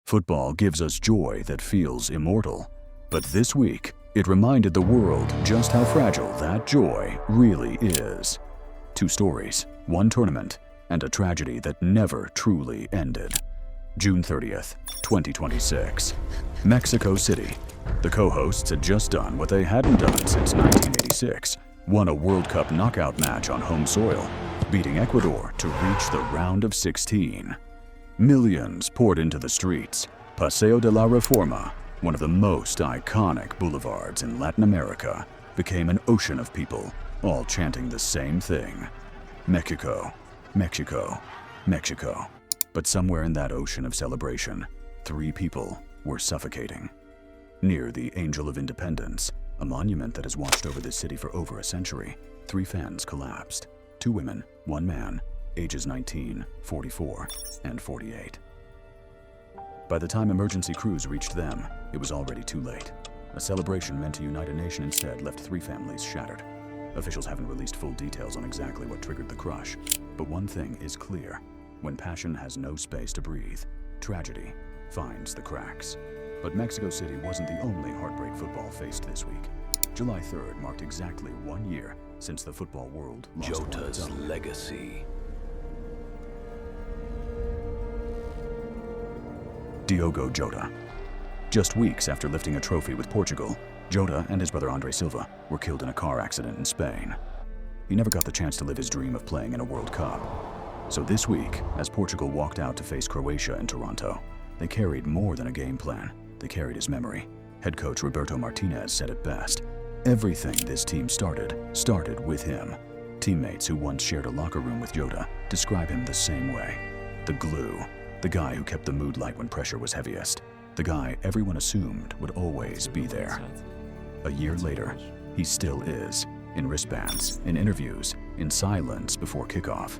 Football gives us joy that feels immortal. But this week, it reminded the world just how fragile that joy really is. 2 stories, 1 tournament, and a tragedy that never truly ended. June 30th, 2026. Mexico City. The co-hosts had just done what they hadn't done since 1986. Won a World Cup knockout match on home soil, beating Ecuador to reach the round of 16. Millions poured into the streets. Paseo de la Reforma, one of the most iconic boulevards in Latin America, became an ocean of people, all chanting the same thing. Mexico, Mexico, Mexico. But somewhere in that ocean of celebration, 3 people were suffocating. Near the Angel of Independence, a monument that has watched over this city for over a century, 3 fans collapsed. 2 women, 1 man, ages 19, 44, and 48. By the time emergency crews reached them, it was already too late. A celebration meant to unite a nation instead left 3 families shattered. Officials haven't released full details on exactly what triggered the crush, but one thing is clear. When passion has no space to breathe, tragedy finds the cracks. But Mexico City wasn't the only heartbreak football faced this week. July 3rd marked exactly 1 year since the football world lost Jota's legacy. Diogo Jota. Just weeks after lifting a trophy with Portugal, Jota and his brother Andre Silva were killed in a car accident in Spain. He never got the chance to live his dream of playing in a World Cup. So this week, as Portugal walked out to face Croatia in Toronto, they carried more than a game plan. They carried his memory. Head coach Roberto Martinez said it best. Everything this team started with him. Teammates who once shared a locker room with Jota describe him the same way. The glue. The guy who kept the mood light when pressure was heaviest. The guy everyone assumed would always be there. A year later, he still is. In wristbands, in interviews, in silence before kickoff.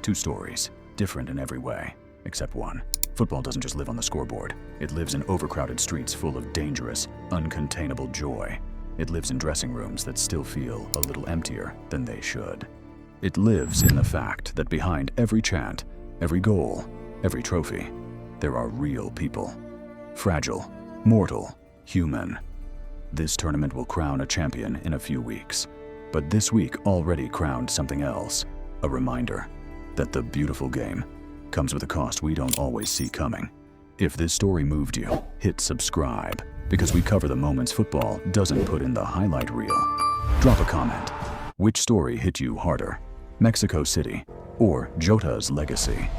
2 stories, different in every way, except one. Football doesn't just live on the scoreboard. It lives in overcrowded streets full of dangerous, uncontainable joy. It lives in dressing rooms that still feel a little emptier than they should. It lives in the fact that behind every chant, every goal, every trophy, there are real people. Fragile, mortal, human. This tournament will crown a champion in a few weeks. But this week already crowned something else. A reminder that the beautiful game comes with a cost we don't always see coming. If this story moved you, hit subscribe, because we cover the moments football doesn't put in the highlight reel. Drop a comment. Which story hit you harder? Mexico City or Jota's legacy?